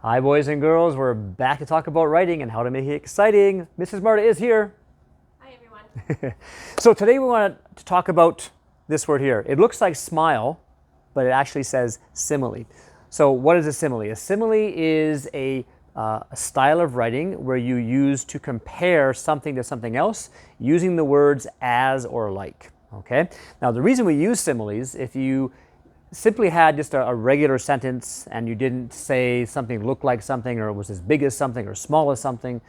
Hi, boys and girls. We're back to talk about writing and how to make it exciting. Mrs. Marta is here. Hi, everyone. So today we want to talk about this word here. It looks like smile, but it actually says simile. So what is a simile? A simile is a style of writing where you use to compare something to something else using the words as or like. Okay. Now the reason we use similes, if you simply had just a regular sentence and you didn't say something looked like something or was as big as something or small as something,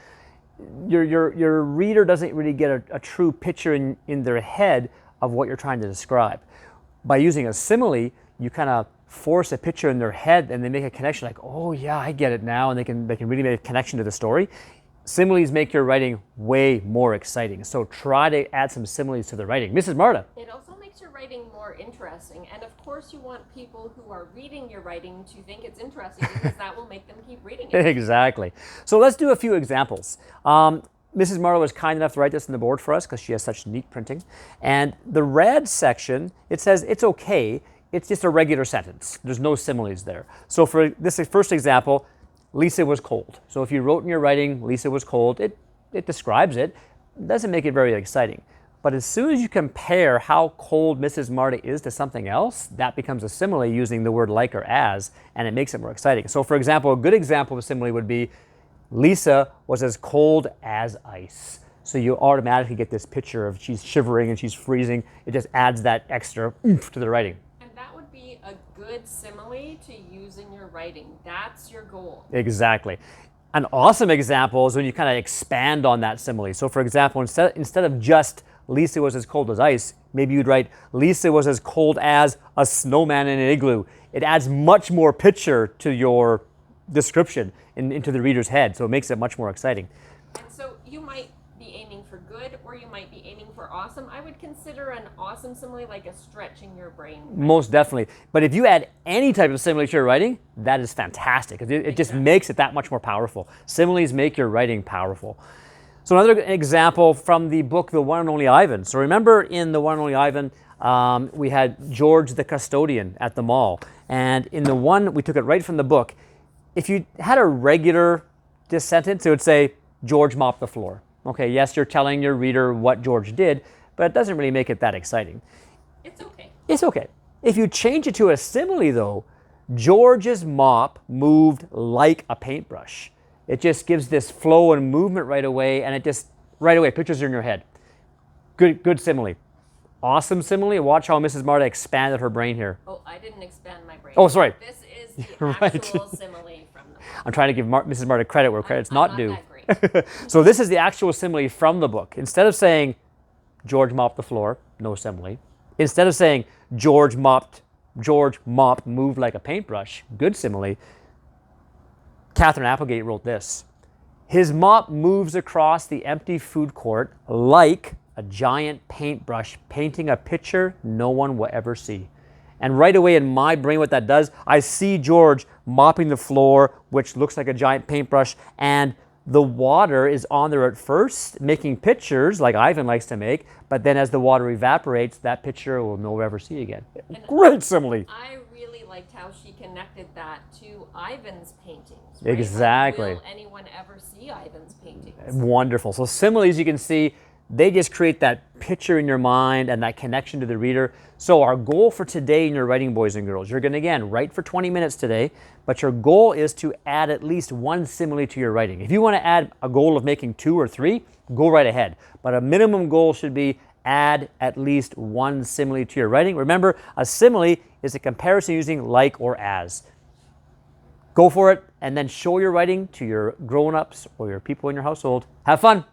your reader doesn't really get a true picture in their head of what you're trying to describe. By using a simile, you kind of force a picture in their head and they make a connection like, oh yeah, I get it now, and they can really make a connection to the story. Similes make your writing way more exciting. So try to add some similes to the writing. Mrs. Marta. It also makes your writing more interesting. And of course, you want people who are reading your writing to think it's interesting because that will make them keep reading it. Exactly. So let's do a few examples. Mrs. Marta was kind enough to write this on the board for us because she has such neat printing. And the red section, it says it's okay. It's just a regular sentence. There's no similes there. So for this first example, Lisa was cold. So if you wrote in your writing, Lisa was cold, it describes it. It doesn't make it very exciting. But as soon as you compare how cold Mrs. Marta is to something else, that becomes a simile using the word like or as, and it makes it more exciting. So for example, a good example of a simile would be Lisa was as cold as ice. So you automatically get this picture of she's shivering and she's freezing. It just adds that extra oomph to the writing. A good simile to use in your writing. That's your goal. Exactly. An awesome example is when you kind of expand on that simile. So for example, instead of just Lisa was as cold as ice, maybe you'd write Lisa was as cold as a snowman in an igloo. It adds much more picture to your description into the reader's head, so it makes it much more exciting. And so you might be aiming for good or you might be aiming for awesome. I would consider an awesome simile like a stretching your brain. Most definitely. But if you add any type of simile to your writing, that is fantastic. It just makes it that much more powerful. Similes make your writing powerful. So another example from the book, The One and Only Ivan. So remember in The One and Only Ivan, we had George the custodian at the mall. And in the one, we took it right from the book. If you had a regular sentence, it would say, George mopped the floor. Okay, yes, you're telling your reader what George did, but it doesn't really make it that exciting. It's okay. It's okay. If you change it to a simile, though, George's mop moved like a paintbrush. It just gives this flow and movement right away, and it just, right away, pictures are in your head. Good simile. Awesome simile. Watch how Mrs. Marta expanded her brain here. Oh, I didn't expand my brain. Oh, sorry. This is the actual simile from the book. I'm trying to give Mrs. Marta credit where credit's not due. That great. So this is the actual simile from the book. Instead of saying George mopped the floor, no simile. Instead of saying George mopped, moved like a paintbrush, good simile. Catherine Applegate wrote this. His mop moves across the empty food court like a giant paintbrush painting a picture no one will ever see. And right away in my brain what that does, I see George mopping the floor, which looks like a giant paintbrush, and the water is on there at first, making pictures like Ivan likes to make, but then as the water evaporates, that picture will no one ever see again. And great simile. I really liked how she connected that to Ivan's paintings. Right? Exactly. Like, will anyone ever see Ivan's paintings? Wonderful. So similes, you can see, they just create that picture in your mind and that connection to the reader. So our goal for today in your writing, boys and girls, you're going to, again, write for 20 minutes today, but your goal is to add at least one simile to your writing. If you want to add a goal of making 2 or 3, go right ahead. But a minimum goal should be add at least one simile to your writing. Remember, a simile is a comparison using like or as. Go for it and then show your writing to your grown-ups or your people in your household. Have fun.